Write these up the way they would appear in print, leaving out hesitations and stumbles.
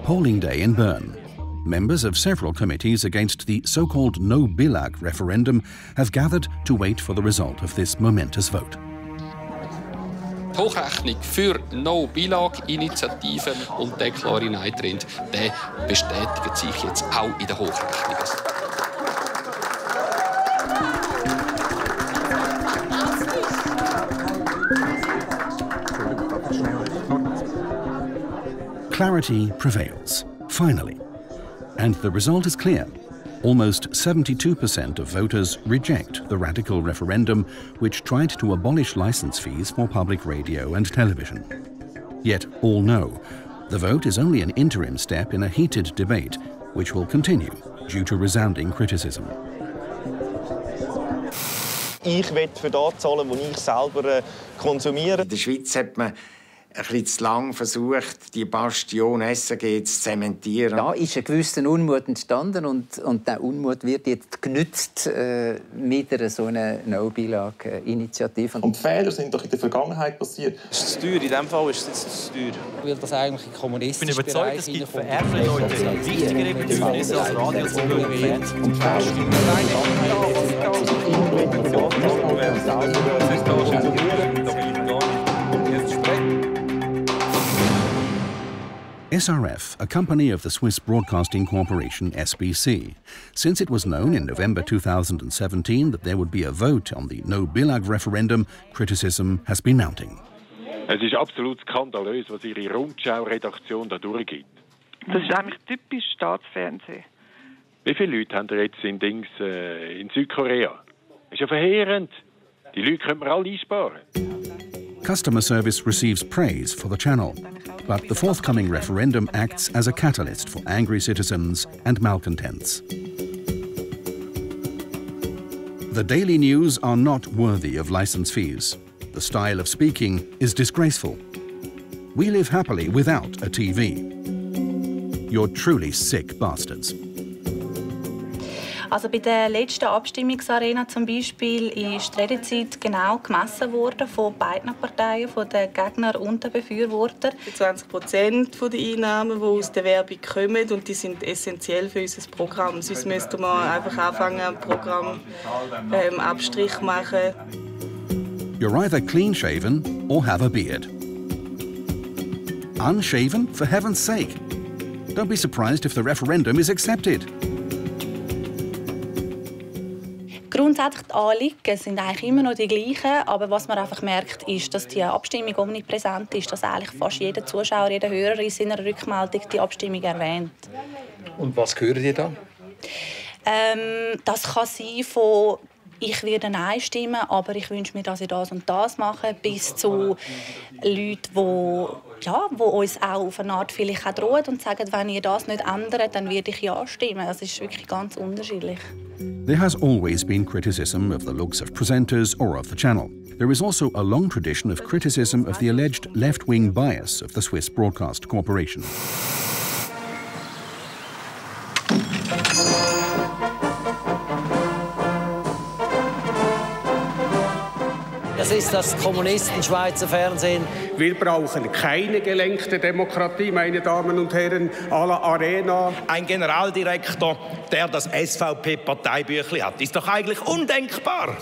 Polling day in Bern. Members of several committees against the so-called No Billag referendum have gathered to wait for the result of this momentous vote. Die Hochrechnung für No-Billag-Initiativen und der klare Nein-Trend, der bestätigt sich jetzt auch in der Hochrechnung. Clarity prevails, finally. And the result is clear. Almost 72% of voters reject the radical referendum which tried to abolish license fees for public radio and television. Yet all know the vote is only an interim step in a heated debate which will continue due to resounding criticism. Ich will für das zahlen, was ich selber konsumiere. In der Schweiz hat man ein bisschen zu lang versucht, die Bastion SRG zu zementieren. Da ist ein gewisser Unmut entstanden und der Unmut wird jetzt genützt mit so einer No-Billag-Initiative. Und Fehler sind doch in der Vergangenheit passiert. Es ist zu teuer, in diesem Fall ist es zu teuer. Weil das eigentlich in kommunistischen Bereich es gibt für ärmere Leute wichtigere Bedürfnisse als Radio zu SRF, a company of the Swiss Broadcasting Corporation SBC. Since it was known in November 2017 that there would be a vote on the No Billag referendum, criticism has been mounting. Es ist absolut skandalös, was Ihre Rundschau-Redaktion da durchgibt. Das ist eigentlich typisch Staatsfernsehen. Wie viele Leute haben jetzt in Südkorea? Das ist ja verheerend. Die Leute können wir alle einsparen. Customer service receives praise for the channel, but the forthcoming referendum acts as a catalyst for angry citizens and malcontents. The daily news are not worthy of license fees. The style of speaking is disgraceful. We live happily without a TV. You're truly sick bastards. Also bei der letzten Abstimmungsarena zum Beispiel ist die Redezeit genau gemessen worden von beiden Parteien, von den Gegnern und den Befürwortern. 20% der Einnahmen, die aus der Werbung kommen, und die sind essentiell für unser Programm. Sonst müsste man einfach anfangen, ein Programm Abstrich machen. You're either clean-shaven or have a beard. Unshaven, for heaven's sake. Don't be surprised if the referendum is accepted. Grundsätzlich die Anliegen sind eigentlich immer noch die gleichen, aber was man einfach merkt, ist, dass die Abstimmung omnipräsent ist, dass eigentlich fast jeder Zuschauer, jeder Hörer in seiner Rückmeldung die Abstimmung erwähnt. Und was hören die da? Das kann sein von «Ich werde Nein stimmen, aber ich wünsche mir, dass ich das und das mache», bis zu Leuten, die uns auch auf eine Art vielleicht auch drohen und sagen, wenn ihr das nicht ändert, dann werde ich Ja stimmen. Das ist wirklich ganz unterschiedlich. There has always been criticism of the looks of presenters or of the channel. There is also a long tradition of criticism of the alleged left-wing bias of the Swiss Broadcast Corporation. Das ist das Kommunisten-Schweizer Fernsehen. Wir brauchen keine gelenkte Demokratie, meine Damen und Herren, à la Arena. Ein Generaldirektor, der das SVP-Parteibüchlein hat, ist doch eigentlich undenkbar.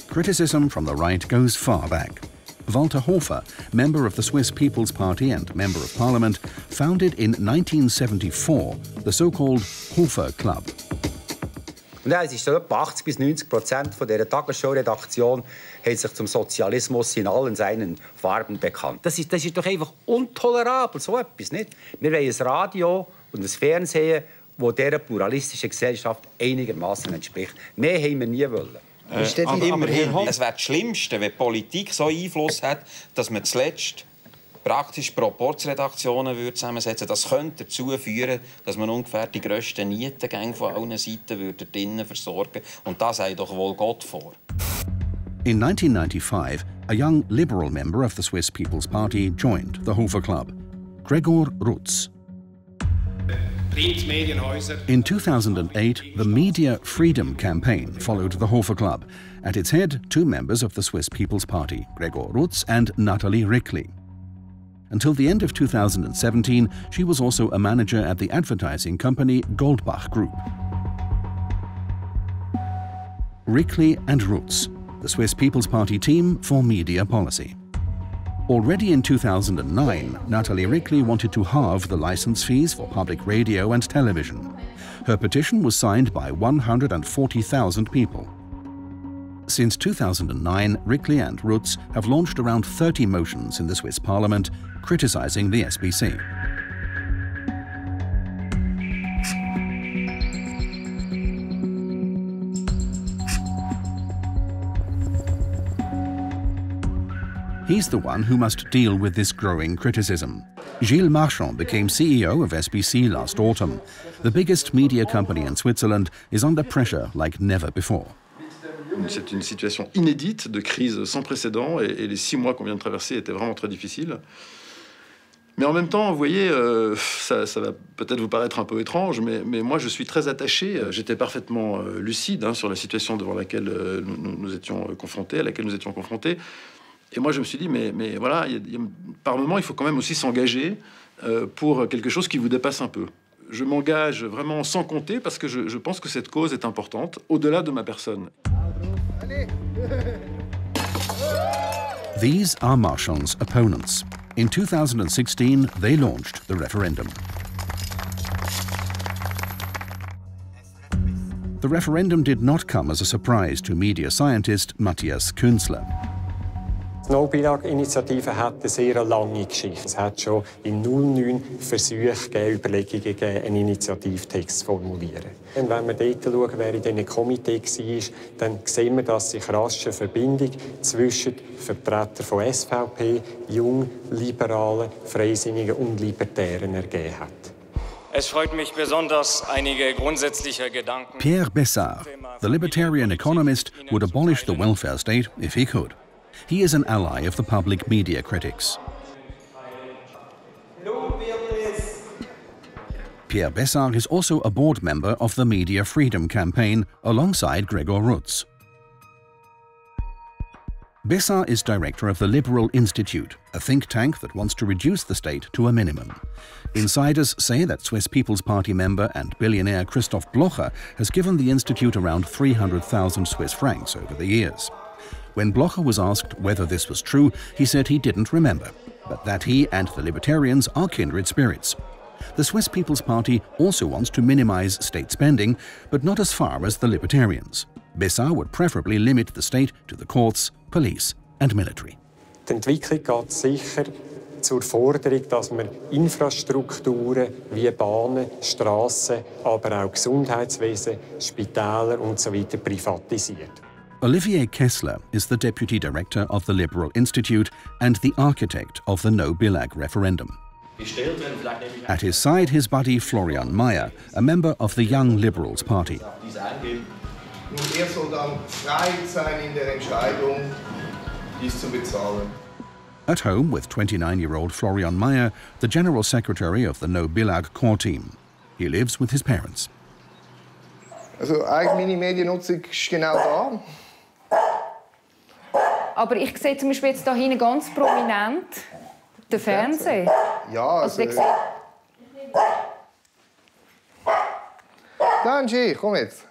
Criticism from the right goes far back. Walter Hofer, member of the Swiss People's Party and Member of Parliament, founded in 1974 the so-called Hofer Club. Und ja, es ist so etwa 80–90% von dieser Tagesschau-Redaktion hat sich zum Sozialismus in allen seinen Farben bekannt. Das ist doch einfach intolerabel, so etwas, nicht? Wir wollen ein Radio und ein Fernsehen, das dieser pluralistischen Gesellschaft einigermaßen entspricht. Mehr haben wir nie wollen. Immerhin, es wäre das Schlimmste, wenn die Politik so Einfluss hat, dass man zuletzt praktisch Proporzredaktionen zusammensetzen. Das könnte dazu führen, dass man ungefähr die grössten Nietengänge von allen Seiten drinnen versorgen würde. Und das sei doch wohl Gott vor. In 1995, a young liberal member of the Swiss People's Party joined the Hofer Club, Gregor Rutz. In 2008, the Media Freedom Campaign followed the Hofer Club. At its head, two members of the Swiss People's Party, Gregor Rutz and Nathalie Rickli. Until the end of 2017, she was also a manager at the advertising company Goldbach Group. Rickli and Rutz, the Swiss People's Party team for media policy. Already in 2009, Nathalie Rickli wanted to halve the license fees for public radio and television. Her petition was signed by 140,000 people. Since 2009, Rickli and Rutz have launched around 30 motions in the Swiss Parliament criticising the SPC. He's the one who must deal with this growing criticism. Gilles Marchand became CEO of SBC last autumn. The biggest media company in Switzerland is under pressure like never before. C'est une situation inédite de crise sans précédent et les 6 mois qu'on vient de traverser étaient vraiment très difficiles. Mais en même temps, vous voyez, ça va peut-être vous paraître un peu étrange, mais moi je suis très attaché. J'étais parfaitement lucide sur la situation devant laquelle nous étions confrontés, à laquelle nous étions confrontés. Et moi je me suis dit, mais voilà, par moment il faut quand même aussi s'engager pour quelque chose qui vous dépasse un peu. Je m'engage vraiment sans compter parce que je pense que cette cause est importante, au-delà de ma personne. These are Marchand's opponents. In 2016, they launched the referendum. The referendum did not come as a surprise to media scientist Matthias Künzler. Die No-Billag-Initiative hat eine sehr lange Geschichte. Es hat schon im 2009 Versuche gegeben, Überlegungen gegeben, einen Initiativtext zu formulieren. Und wenn wir dort schauen, wer in diesem Komitee war, dann sehen wir, dass sich rasch eine Verbindung zwischen Vertretern von SVP, Jung, Liberalen, Freisinnigen und Libertären ergeben hat. Es freut mich besonders, einige grundsätzliche Gedanken... Pierre Bessard, the libertarian economist, would abolish the welfare state if he could. He is an ally of the public media critics. Pierre Bessard is also a board member of the Media Freedom Campaign alongside Gregor Rutz. Bessard is director of the Liberal Institute, a think tank that wants to reduce the state to a minimum. Insiders say that Swiss People's Party member and billionaire Christoph Glocke has given the institute around 300,000 Swiss francs over the years. When Glocke was asked whether this was true, he said he didn't remember, but that he and the libertarians are kindred spirits. The Swiss People's Party also wants to minimize state spending, but not as far as the libertarians. Bessard would preferably limit the state to the courts, police and military. Die Entwicklung geht sicher zur Forderung, dass man Infrastrukturen wie Bahnen, Strassen, aber auch Gesundheitswesen, Spitäler usw. privatisiert. Olivier Kessler is the deputy director of the Liberal Institute and the architect of the No Billag referendum. At his side, his buddy Florian Meyer, a member of the Young Liberals Party. Er soll dann frei sein in der Entscheidung, dies zu bezahlen. At home with 29-year-old Florian Meyer, the general secretary of the No Billag core team. He lives with his parents. Also eigentlich meine Mediennutzung ist genau da. Aber ich sehe zum Beispiel jetzt hier hinten ganz prominent den Fernseher. Ja, also... Danji, komm jetzt.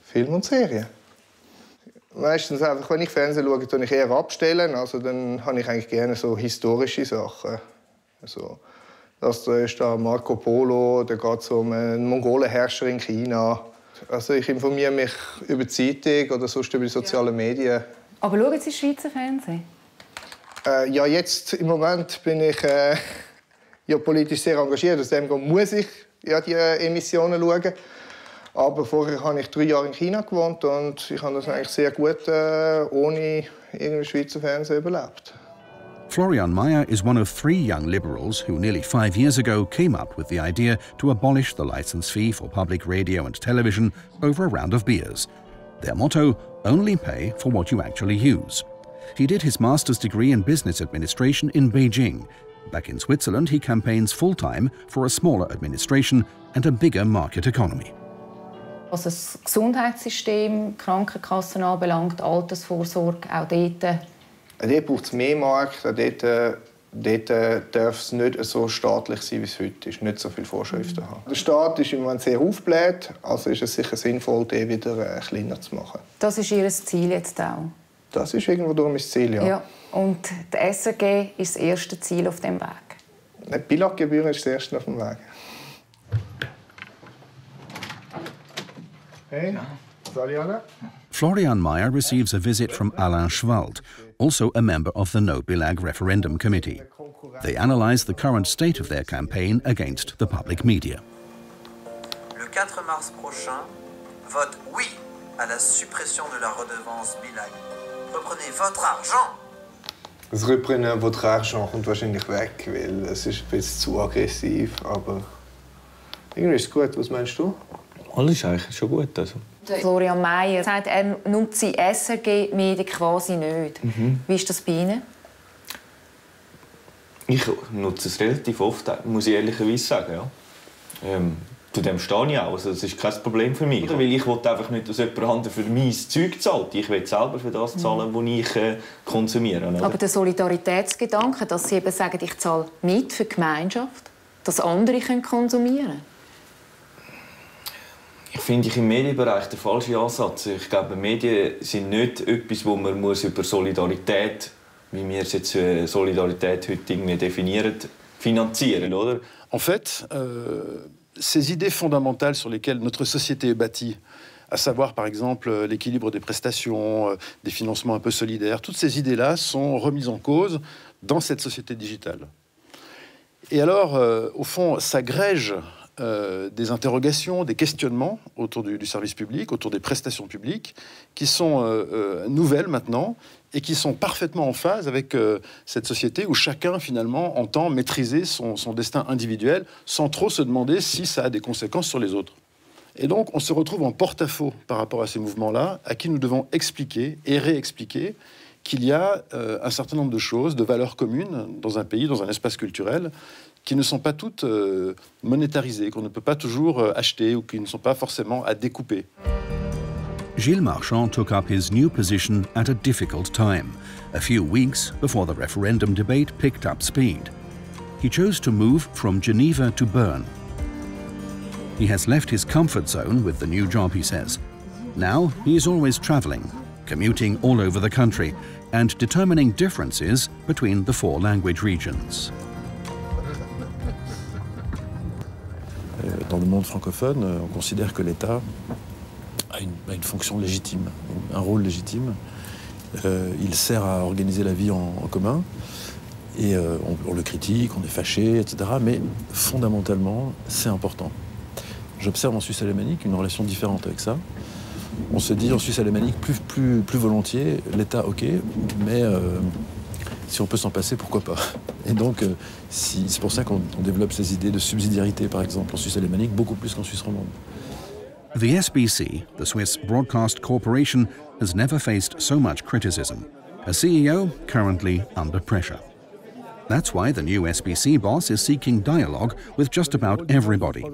Film und Serie. Meistens einfach, wenn ich Fernsehen schaue, tue ich eher abstellen. Also dann habe ich eigentlich gerne so historische Sachen. Also, das ist da Marco Polo, da geht es um einen Mongolenherrscher in China. Also ich informiere mich über die Zeitung oder sonst über die sozialen Medien. Aber schauen Sie Schweizer Fernsehen? Ja, jetzt im Moment bin ich ja politisch sehr engagiert. Aus dem Grund muss ich ja die Emissionen schauen. Aber vorher habe ich 3 Jahre in China gewohnt und ich habe das eigentlich sehr gut ohne irgendein Schweizer Fernsehen überlebt. Florian Mayer is one of 3 young liberals who nearly 5 years ago came up with the idea to abolish the license fee for public radio and television over a round of beers. Their motto, only pay for what you actually use. He did his master's degree in business administration in Beijing. Back in Switzerland, he campaigns full-time for a smaller administration and a bigger market economy. Was das Gesundheitssystem, Krankenkassen anbelangt, Altersvorsorge, auch dort. Dort braucht es mehr Markt, dort darf es nicht so staatlich sein, wie es heute ist, nicht so viele Vorschriften haben. Der Staat ist im Moment sehr aufgebläht, also ist es sicher sinnvoll, den wieder kleiner zu machen. Das ist Ihr Ziel jetzt auch? Das ist irgendwo durch mein Ziel, ja. Ja. Und die SRG ist das erste Ziel auf dem Weg? Die Billag-Gebühr ist das erste auf dem Weg. Hey, Saliana? Florian Mayer receives a visit from Alain Schwald, also a member of the No Billag referendum committee. They analyse the current state of their campaign against the public media. Le 4 mars prochain, vote oui à la suppression de la redevance Billag. Reprenez votre argent. Das Reprenez votre argent kommt wahrscheinlich weg, weil es ist ein bisschen zu aggressiv, aber irgendwie ist es gut. Was meinst du? Alles ist eigentlich schon gut. Also. Florian Mayer sagt, er nutzt die SRG-Medien quasi nicht. Wie ist das bei Ihnen? Ich nutze es relativ oft, muss ich ehrlicherweise sagen. Ja. Zu dem stehe ich auch. Also, das ist kein Problem für mich. Weil ich will einfach nicht, dass jemand anderes für mein Zeug zahlt. Ich will selber für das zahlen, was ich konsumiere. Oder? Aber der Solidaritätsgedanke, dass Sie eben sagen, ich zahle mit für die Gemeinschaft, dass andere konsumieren können? Ich finde im Medienbereich der falsche Ansatz. Ich glaube, Medien sind nicht etwas, wo man über Solidarität, wie wir es jetzt Solidarität heute irgendwie definieren, finanzieren, oder? En fait, ces idées fondamentales sur lesquelles notre société est bâtie, à savoir par exemple l'équilibre des prestations, des financements un peu solidaires, toutes ces idées-là sont remises en cause dans cette société digitale. Et alors, au fond, s'agrègent des interrogations, des questionnements autour du service public, autour des prestations publiques, qui sont nouvelles maintenant et qui sont parfaitement en phase avec cette société où chacun, finalement, entend maîtriser son destin individuel sans trop se demander si ça a des conséquences sur les autres. Et donc, on se retrouve en porte-à-faux par rapport à ces mouvements-là, à qui nous devons expliquer et réexpliquer qu'il y a un certain nombre de choses, de valeurs communes dans un pays, dans un espace culturel, qui ne sont pas toutes monétarisées, qu'on ne peut pas toujours acheter ou qui ne sont pas forcément à découper. Gilles Marchand took up his new position at a difficult time, a few weeks before the referendum debate picked up speed. He chose to move from Geneva to Bern. He has left his comfort zone with the new job, he says. Now he is always travelling, commuting all over the country and determining differences between the 4 language regions. Dans le monde francophone, on considère que l'État a une fonction légitime, un rôle légitime. Il sert à organiser la vie en commun. Et on le critique, on est fâché, etc. Mais fondamentalement, c'est important. J'observe en Suisse alémanique une relation différente avec ça. On se dit en Suisse alémanique plus volontiers, l'État, ok, mais si on peut s'en passer, pourquoi pas? Et donc, c'est pour ça qu'on développe ces idées de subsidiarité, par exemple, en Suisse alémanique, beaucoup plus qu'en Suisse romande. The SBC, the Swiss Broadcast Corporation, has never faced so much criticism. A CEO currently under pressure. That's why the new SBC boss is seeking dialogue with just about everybody.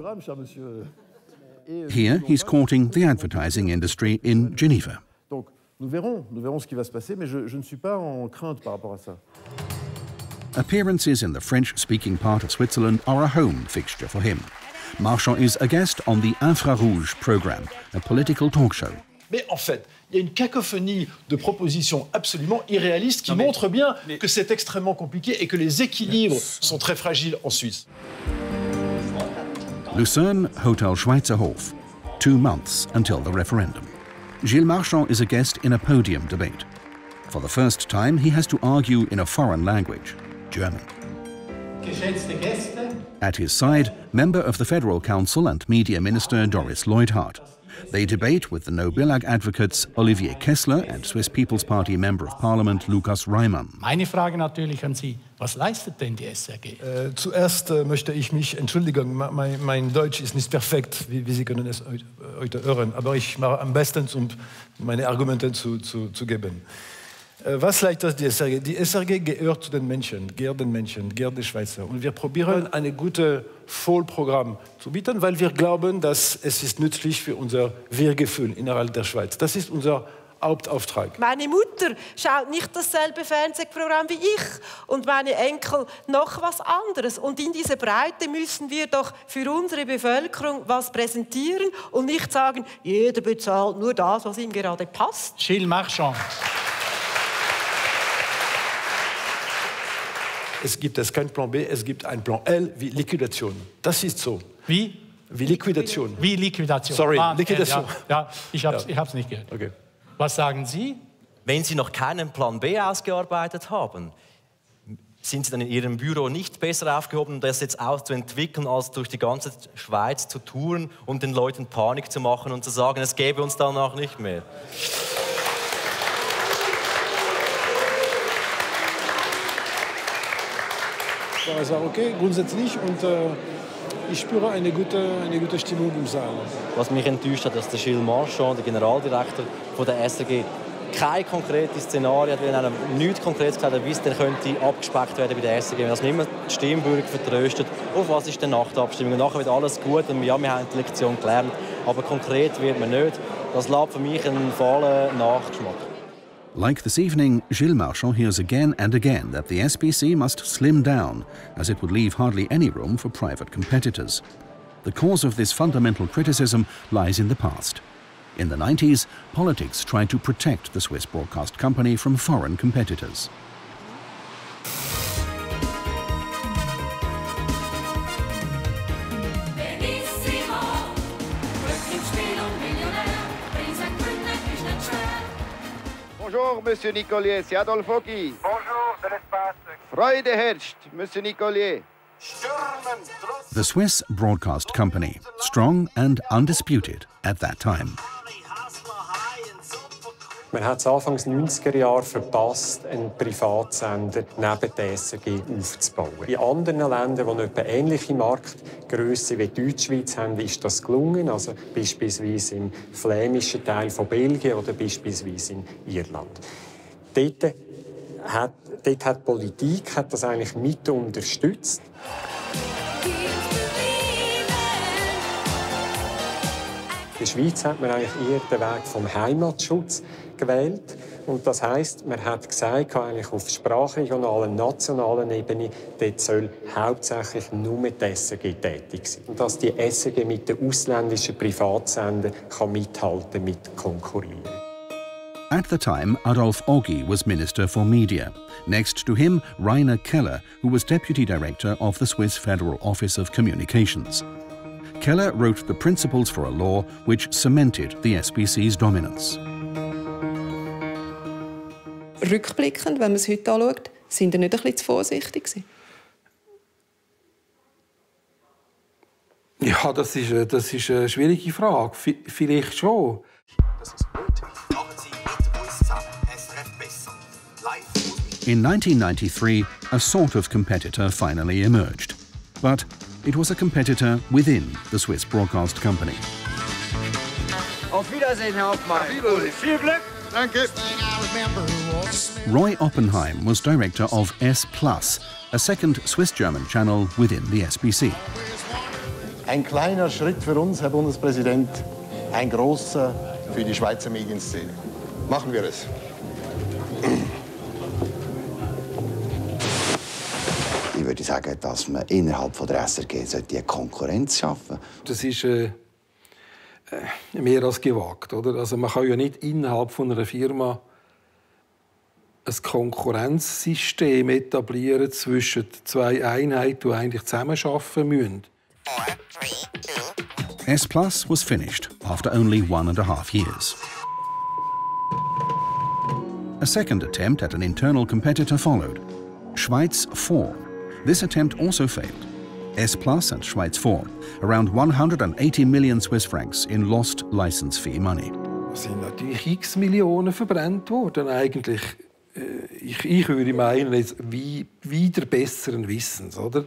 Here, he's courting the advertising industry in Geneva. Nous verrons ce qui va se passer, mais je ne suis pas en crainte par rapport à ça. Appearances in the French-speaking part of Switzerland are a home fixture for him. Marchand is a guest on the Infrarouge programme, a political talk show. Mais en fait, il y a une cacophonie de propositions absolument irréalistes qui montrent bien que c'est extrêmement compliqué et que les équilibres sont très fragiles en Suisse. Lucerne, Hotel Schweizerhof. 2 months until the referendum. Gilles Marchand is a guest in a podium debate. For the first time, he has to argue in a foreign language, German. Geschätzte Gäste. At his side, member of the Federal Council and Media Minister Doris Leuthardt. They debate with the No Billag advocates Olivier Kessler and Swiss People's Party Member of Parliament Lukas Reimann. Meine Frage natürlich an Sie. Was leistet denn die SRG? Zuerst möchte ich mich entschuldigen. Mein Deutsch ist nicht perfekt, wie Sie können es heute hören. Aber ich mache am besten, um meine Argumente zu geben. Was leistet die SRG? Die SRG gehört zu den Menschen, gehört den Schweizer. Und wir probieren, ein gutes Vollprogramm zu bieten, weil wir glauben, dass es ist nützlich für unser Wir-Gefühl innerhalb der Schweiz. Das ist unser Hauptauftrag. Meine Mutter schaut nicht dasselbe Fernsehprogramm wie ich und meine Enkel noch was anderes. Und in dieser Breite müssen wir doch für unsere Bevölkerung was präsentieren und nicht sagen, jeder bezahlt nur das, was ihm gerade passt. Gilles Marchand. Es gibt keinen Plan B, es gibt einen Plan L wie Liquidation. Das ist so. Wie? Wie Liquidation. Wie Liquidation. Sorry, Plan Liquidation. Ja, ich hab's nicht gehört. Okay. Was sagen Sie? Wenn Sie noch keinen Plan B ausgearbeitet haben, sind Sie dann in Ihrem Büro nicht besser aufgehoben, das jetzt auszuentwickeln, als durch die ganze Schweiz zu touren und den Leuten Panik zu machen und zu sagen, es gäbe uns danach nicht mehr? Also okay, grundsätzlich, und ich spüre eine gute Stimmung im Saal. Was mich enttäuscht hat, dass der Gilles Marchand, der Generaldirektor von der SRG, kein konkretes Szenario hat, wenn er nichts Konkretes gesagt hat, wie es dann könnte abgespeckt werden bei der SRG. Dass man immer die Stimmbürger vertröstet, auf was ist denn nach der Abstimmung. Und nachher wird alles gut und ja, wir haben die Lektion gelernt. Aber konkret wird man nicht. Das lässt für mich einen fahlen Nachgeschmack. Like this evening, Gilles Marchand hears again and again that the SPC must slim down, as it would leave hardly any room for private competitors. The cause of this fundamental criticism lies in the past. In the 90s, politics tried to protect the Swiss broadcast company from foreign competitors. Bonjour, Monsieur Nicolier, c'est Adolphe Oki. Bonjour, de l'espace. Freude herrscht, Monsieur Nicolier. The Swiss broadcast company, strong and undisputed at that time. Man hat es Anfang der 90er Jahre verpasst, einen Privatsender neben der SRG aufzubauen. In anderen Ländern, die eine etwa ähnliche Marktgröße wie die Deutschschweiz haben, ist das gelungen. Also beispielsweise im flämischen Teil von Belgien oder beispielsweise in Irland. Dort hat die Politik das eigentlich mit unterstützt. In der Schweiz hat man eigentlich eher den Weg vom Heimatschutz gewählt. Und das heisst, man hat gesagt, eigentlich auf sprachregionalen, nationalen Ebene, dort soll hauptsächlich nur die SRG tätig sein. Und dass die SRG mit den ausländischen Privatsendern mithalten, mit konkurrieren. At the time, Adolphe Ogi was Minister for Media. Next to him, Rainer Keller, who was Deputy Director of the Swiss Federal Office of Communications. Keller wrote the principles for a law which cemented the SPC's dominance. Rückblickend, wenn man es heute anschaut, sind wir nicht ein bisschen zu vorsichtig gewesen? Ja, das ist eine schwierige Frage. Vielleicht schon. In 1993, a sort of competitor finally emerged. But it was a competitor within the Swiss broadcast company. Auf Wiedersehen, Herr Hoffmann. Viel Glück. Danke. Roy Oppenheim was director of S+, a second Swiss-German channel within the SPC. Ein kleiner Schritt für uns, Herr Bundespräsident, ein großer für die Schweizer Medienszene. Machen wir es. Ich würde sagen, dass man innerhalb der SRG eine Konkurrenz schaffen sollte. Das ist mehr als gewagt, oder? Also man kann ja nicht innerhalb von einer Firma ein Konkurrenzsystem etablieren zwischen zwei Einheiten, die eigentlich zusammenarbeiten müssen. S+ was finished after only 1.5 years. A second attempt at an internal competitor followed. Schweiz 4. This attempt also failed. S Plus and Schweiz 4, around 180 million Swiss francs in lost license fee money. Es sind natürlich x Millionen verbrannt worden, eigentlich. Ich würde meinen, jetzt wieder besseren Wissens, oder?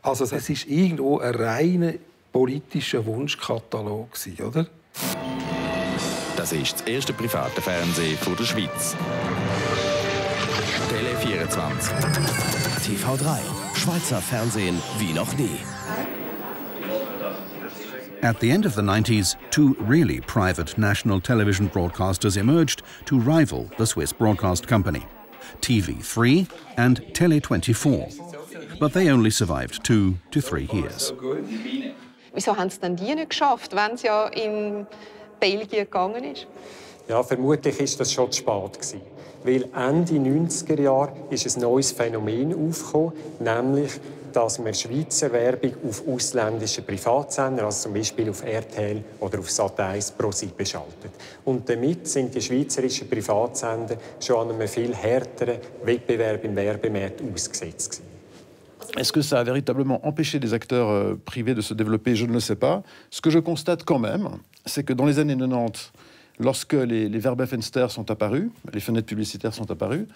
Also es ist irgendwo ein reiner politischer Wunschkatalog, oder? Das ist das erste private Fernsehen der Schweiz. Tele 24. TV3. Schweizer Fernsehen wie noch nie. At the end of the 90s, two really private national television broadcasters emerged to rival the Swiss broadcast company, TV3 and Tele24. But they only survived 2 to 3 years. Wieso haben es denn die nicht geschafft, wenn es ja in Belgien gegangen ist? Ja, vermutlich war das schon zu spät gewesen. Weil Ende 90er Jahre ist ein neues Phänomen aufgekommen, nämlich, dass man Schweizer Werbung auf ausländischen Privatsender, also zum Beispiel auf RTL oder auf Sat.1 Pro7 schaltet. Und damit sind die schweizerischen Privatsender schon an einem viel härteren Wettbewerb im Werbemarkt ausgesetzt gewesen. Est-ce que ça a véritablement empêché des acteurs privés de se développer? Je ne le sais pas. Ce que je constate quand même, c'est que dans les années 90, lorsque les Werbefenster sont apparus, les fenêtres publicitaires sont apparues,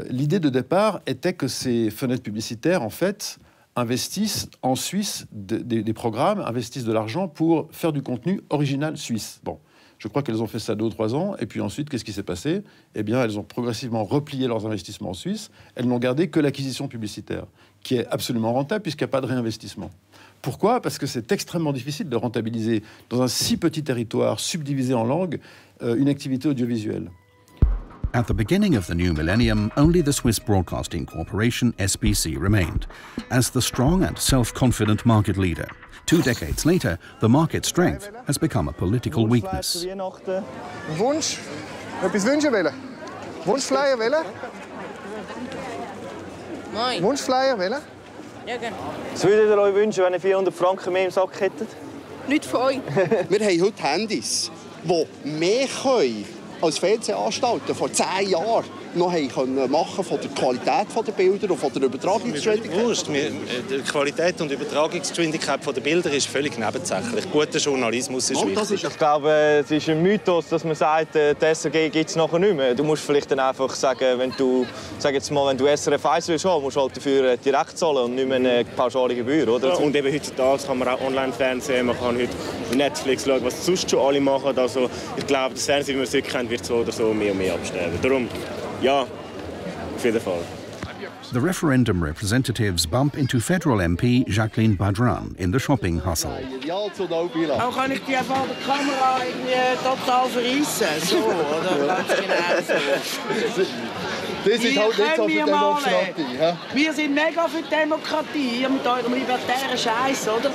l'idée de départ était que ces fenêtres publicitaires, en fait, investissent en Suisse des programmes, investissent de l'argent pour faire du contenu original suisse. Bon, je crois qu'elles ont fait ça 2 ou 3 ans, et puis ensuite, qu'est-ce qui s'est passé? Eh bien, elles ont progressivement replié leurs investissements en Suisse. Elles n'ont gardé que l'acquisition publicitaire, qui est absolument rentable puisqu'il n'y a pas de réinvestissement. Pourquoi? Parce que c'est extrêmement difficile de rentabiliser dans un si petit territoire subdivisé en langues une activité audiovisuelle. At the beginning of the new millennium, only the Swiss Broadcasting Corporation, SBC, remained, as the strong and self-confident market leader. 2 decades later, the market strength has become a political weakness. Wunsch? Etwas wünschen wollen? Wunschflyer wollen? Nein. Wunschflyer wollen? Ja, gerne. Was würdet ihr euch wünschen, wenn ihr 400 Franken mehr im Sack hättet? Nicht von euch. Wir haben heute Handys, die mehr können als Fernsehanstalten vor 10 Jahren noch machen von der Qualität der Bilder und von der Übertragungsgeschwindigkeit. Die Qualität und Übertragungsgeschwindigkeit der Bilder ist völlig nebensächlich. Guter Journalismus ist wichtig. Ich glaube, es ist ein Mythos, dass man sagt, die SRG gibt es nachher nicht mehr. Du musst vielleicht dann einfach sagen, wenn du SRF 1 willst, musst du halt dafür direkt zahlen und nicht mehr eine pauschale Gebühr. Oder? Ja, und eben heutzutage kann man auch online Fernsehen, man kann heute Netflix schauen, was sonst schon alle machen. Also, ich glaube, das Fernsehen, wie wir es heute kennen, wird so oder so mehr und mehr absterben. Darum, ja, auf jeden Fall. The referendum representatives bump into federal MP Jacqueline Badran in the shopping hustle. Auch kann ich die vor der Kamera total verreissen. So, oder? Ganz genau so. Das ist halt nicht so für Demokratie. Wir sind mega für Demokratie, ihr mit eurem libertären Scheiß, oder?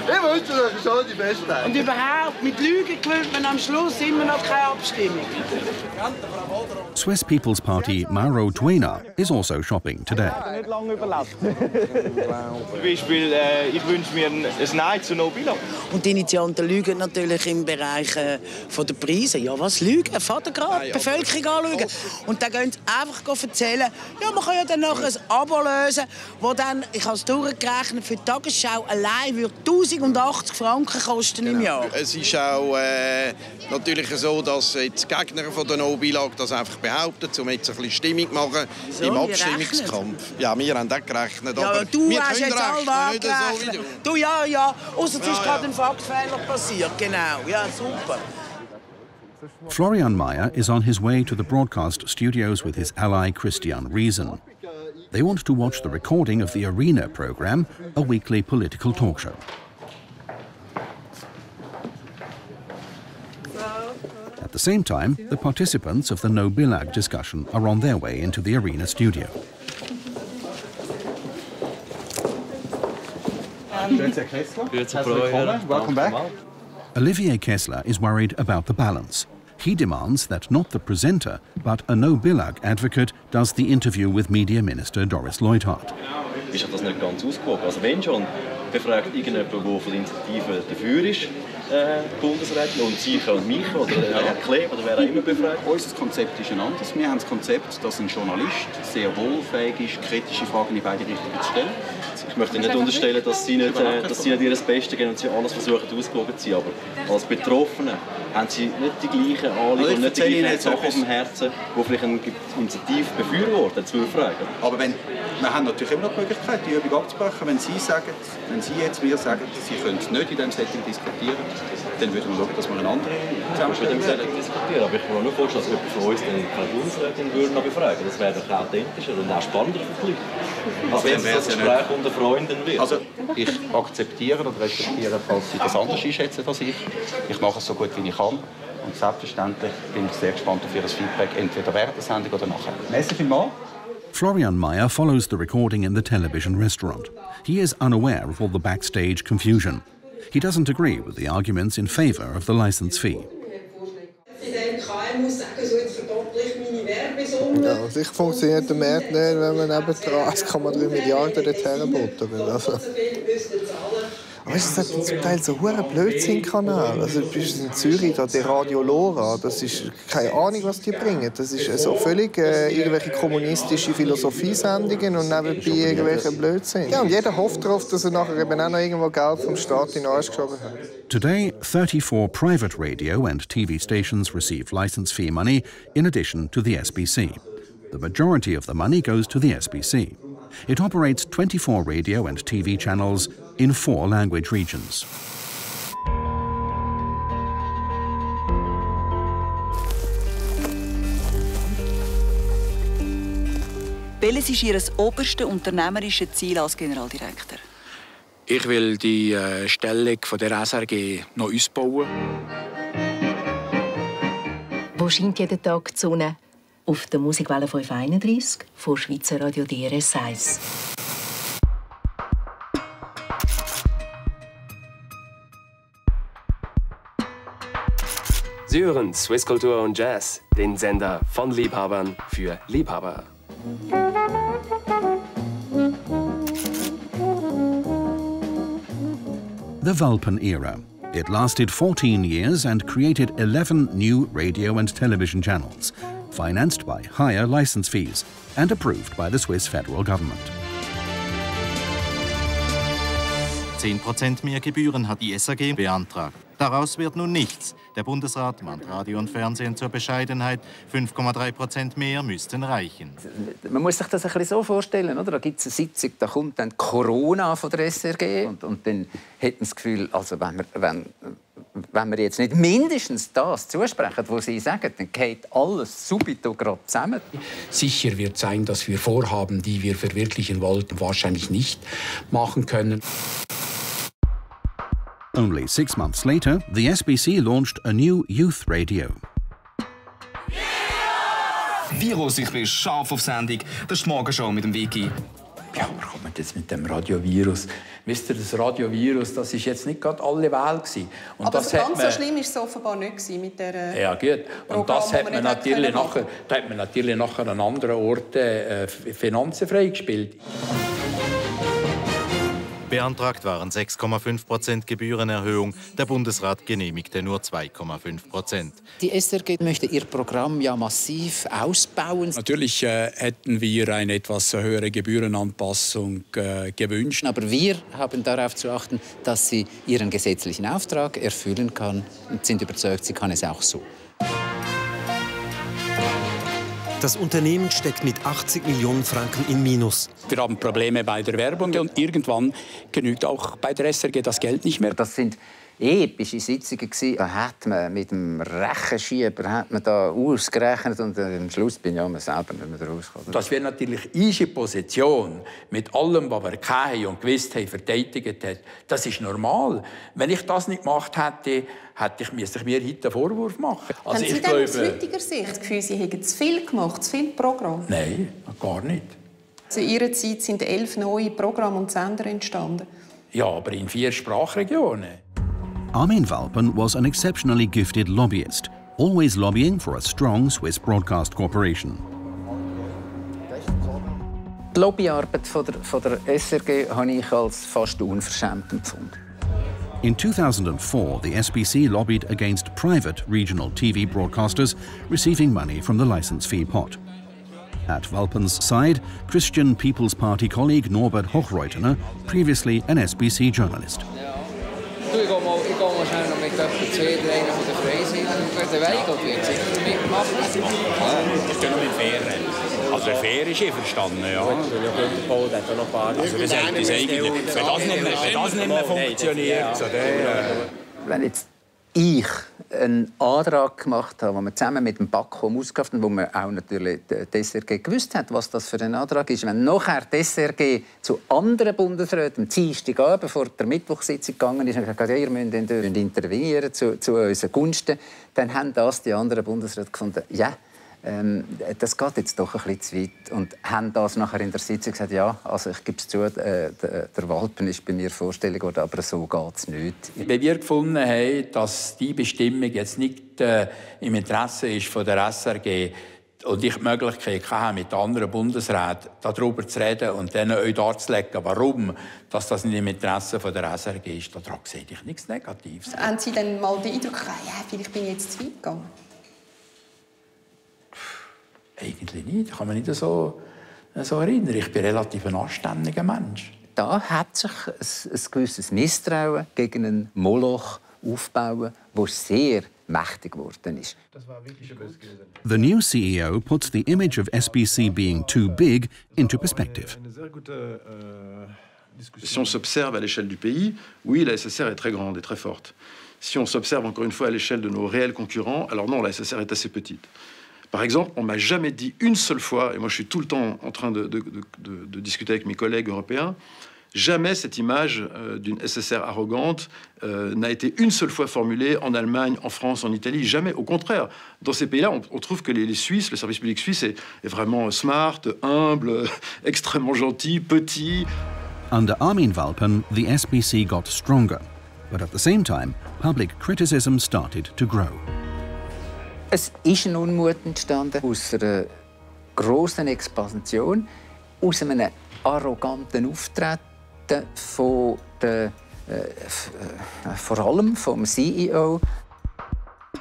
Ich wünsche euch schon die besten. Und überhaupt, mit Lügen gewinnt man am Schluss immer noch keine Abstimmung. Swiss People's Party Mauro Duena is also shopping today. Nicht lange überlebt. Zum Beispiel, ich wünsche mir ein Nein zu No Billag. Und die Initianten lügen natürlich im Bereich der Preise. Ja, was lügen? Vater gerade die Bevölkerung anschauen. Und dann gehen sie einfach erzählen, ja, man kann ja dann nachher ein Abo lösen, wo dann, ich habe es durchgerechnet, für die Tagesschau allein würde 1080 Franken kosten im Jahr. Es ist auch natürlich so, dass jetzt Gegner von der No Billag das einfach behaupten, um jetzt ein bisschen Stimmung zu machen im Abstimmungskampf. Ja, wir haben auch gerechnet. Ja, aber du wir hast jetzt all angerechnet. Du, ja. Ausser es ist gerade ein Faktfehler passiert. Genau, ja, super. Florian Mayer is on his way to the broadcast studios with his ally Christian Riesen. They want to watch the recording of the Arena program, a weekly political talk show. At the same time, the participants of the No Billag discussion are on their way into the Arena studio. Welcome back. Olivier Kessler is worried about the balance. He demands that not the presenter, but a No Billag advocate does the interview with Media Minister Doris Leuthard. Ist das nicht ganz ausgewogen? Also wenn schon befragt irgendjemand, der von der Initiative dafür ist, Bundesrätin und Sie können mich oder Herr Kleber oder wer auch immer befragen. Unser Konzept ist ein anderes. Wir haben das Konzept, dass ein Journalist sehr wohl fähig ist, kritische Fragen in beide Richtungen zu stellen. Ich möchte nicht unterstellen, dass Sie nicht ihr Bestes geben und Sie alles versuchen ausgewogen zu sein, aber als Betroffene haben Sie nicht die gleichen Anliegen, nicht die gleichen Sachen auf dem Herzen, die vielleicht eine Initiative befürworten, zu fragen. Aber wir haben natürlich immer noch die Möglichkeit, die Übung abzubrechen. Wenn Sie jetzt mir sagen, Sie können nicht in diesem Setting diskutieren, dann würden wir schauen, dass wir eine andere Zusammenstellung diskutieren. Aber ich kann mir nur vorstellen, dass jemand von uns die Bundesrätin noch befragen würde. Das wäre doch authentischer und auch spannender für die Leute. Als wenn es ein Gespräch unter Freunden wird. Also ich akzeptiere oder respektiere, falls Sie das anders einschätzen als ich. Ich mache es so gut, wie ich kann. Und selbstverständlich bin ich sehr gespannt auf Ihr Feedback, entweder während der Sendung oder nachher. Merci vielmals. Florian Meyer follows the recording in the television restaurant. He is unaware of all the backstage confusion. He doesn't agree with the arguments in favour of the licence fee. Ja, sicher funktioniert der Markt nicht, wenn man neben 1,3 Milliarden dorthin buttert. Also. Aber es hat zum Teil so einen Blödsinn-Kanal. Also, du bist in Zürich, da der Radio Lora, das ist keine Ahnung, was die bringen. Das ist so völlig irgendwelche kommunistische Philosophiesendungen und nebenbei irgendwelche Blödsinn. Ja, und jeder hofft darauf, dass er nachher eben auch noch irgendwo Geld vom Staat in den Arsch geschoben hat. Today, 34 private radio and TV stations receive licence fee money in addition to the SBC. The majority of the money goes to the SBC. It operates 24 radio and TV channels in 4 language regions. Welches ist Ihr oberstes unternehmerisches Ziel als Generaldirektor? Ich will die Stellung von der SRG noch ausbauen. Wo scheint jeden Tag die Sonne? Auf der Musikwelle 531 von Schweizer Radio DRS 1. Sie hören Swiss Kultur und Jazz, den Sender von Liebhabern für Liebhaber. The Vulpan era. It lasted 14 years and created 11 new radio and television channels, financed by higher licence fees and approved by the Swiss federal government. 10% mehr Gebühren hat die SRG beantragt. Daraus wird nun nichts. Der Bundesrat mahnt Radio und Fernsehen zur Bescheidenheit. 5,3% mehr müssten reichen. Man muss sich das ein bisschen so vorstellen, oder? Da gibt es eine Sitzung, da kommt dann Corona von der SRG und dann hat man das Gefühl, also wenn wir jetzt nicht mindestens das zusprechen, was Sie sagen, dann geht alles subito gerade zusammen. Sicher wird sein, dass wir Vorhaben, die wir verwirklichen wollten, wahrscheinlich nicht machen können. Only 6 months later, the SBC launched a new youth radio. Virus, ich bin scharf auf Sendung. Das ist die Morgenshow mit dem Wiki. Ja, aber kommt jetzt mit dem Radiovirus? Wisst ihr, das Radiovirus, das ist jetzt nicht gerade alle Welt gewesen. Und aber das ganz so schlimm war es offenbar nicht mit der ja, gut. Und das hat man natürlich nachher, da hat man natürlich nachher an anderen Orten Finanzen freigespielt. Beantragt waren 6,5% Gebührenerhöhung. Der Bundesrat genehmigte nur 2,5%. Die SRG möchte ihr Programm ja massiv ausbauen. Natürlich hätten wir eine etwas höhere Gebührenanpassung gewünscht. Aber wir haben darauf zu achten, dass sie ihren gesetzlichen Auftrag erfüllen kann und sind überzeugt, sie kann es auch so. Das Unternehmen steckt mit 80 Millionen Franken in Minus. Wir haben Probleme bei der Werbung und irgendwann genügt auch bei der SRG das Geld nicht mehr. Das sind epische Sitzungen gewesen. Da hat man mit dem Rechenschieber da ausgerechnet und am Schluss bin ich ja selber nicht mehr rausgekommen. Dass wir natürlich unsere Position mit allem, was wir hatten und gewusst haben, verteidigt haben, das ist normal. Wenn ich das nicht gemacht hätte, müsste ich mir heute einen Vorwurf machen. Also haben Sie denn aus heutiger Sicht das Gefühl, Sie hätten zu viel gemacht, zu viel Programm? Nein, gar nicht. Zu Ihrer Zeit sind 11 neue Programme und Sender entstanden. Ja, aber in 4 Sprachregionen. Armin Walpen was an exceptionally gifted lobbyist, always lobbying for a strong Swiss broadcast corporation. Die Lobbyarbeit von der SRG habe ich als fast unverschämt empfunden. In 2004, the SBC lobbied against private regional TV broadcasters receiving money from the license fee pot. At Walpen's side, Christian People's Party colleague Norbert Hochreutener, previously an SBC journalist. Ich gehe mal schnell noch mit etwa 2, 3 von den Freisinnern. Der Weigel wird sicher mitmachen. Ich gehe noch mit Fair. Also fair ist verstanden, ja. Paul hat auch noch ein paar. Also das eigentlich, wenn das nicht mehr funktioniert. Wenn jetzt ich einen Antrag gemacht habe, wo wir zusammen mit dem BAKOM ausgeschafft haben, wo man auch natürlich die SRG gewusst hat, was das für ein Antrag ist. Wenn nachher die SRG zu anderen Bundesräten am Dienstagabend, bevor der Mittwochssitzung gegangen ist, und gesagt hat, ihr müsst intervenieren zu unseren Gunsten, dann haben das die anderen Bundesräte gefunden, ja, das geht jetzt doch ein bisschen zu weit. Und haben das nachher in der Sitzung gesagt, ja, also ich gebe es zu, der Walpen ist bei mir vorstellig geworden, aber so geht es nicht. Wenn wir gefunden haben, dass die Bestimmung jetzt nicht im Interesse ist von der SRG und ich die Möglichkeit hatte, mit anderen Bundesräten darüber zu reden und dann euch darzulegen, warum das nicht im Interesse von der SRG ist, daran sehe ich nichts Negatives. Haben Sie dann mal den Eindruck gehabt, ja, vielleicht bin ich jetzt zu weit gegangen? Eigentlich nicht. Ich kann mich nicht so erinnern. Ich bin relativ ein anständiger Mensch. Da hat sich ein gewisses Misstrauen gegen einen Moloch aufgebaut, der sehr mächtig geworden ist. The new CEO puts the image of SBC being too big into perspective. Si on s'observe à l'échelle du pays, oui, la SSR est très grande et très forte. Si on s'observe encore une fois à l'échelle de nos réels concurrents, alors non, la SSR est assez petite. Par exemple, on ne m'a jamais dit une seule fois, et moi je suis tout le temps en train de discuter avec mes collègues européens, jamais cette image d'une SSR arrogante n'a été une seule fois formulée en Allemagne, en France, en Italie. Jamais. Au contraire, dans ces pays-là, on trouve que les Suisses, le service public suisse est vraiment smart, humble, extrêmement gentil, petit. Under Armin Walpen, the SBC got stronger, but at the same time, public criticism started to grow. Es ist ein Unmut entstanden aus einer grossen Expansion, aus einem arroganten Auftreten von vor allem vom CEO.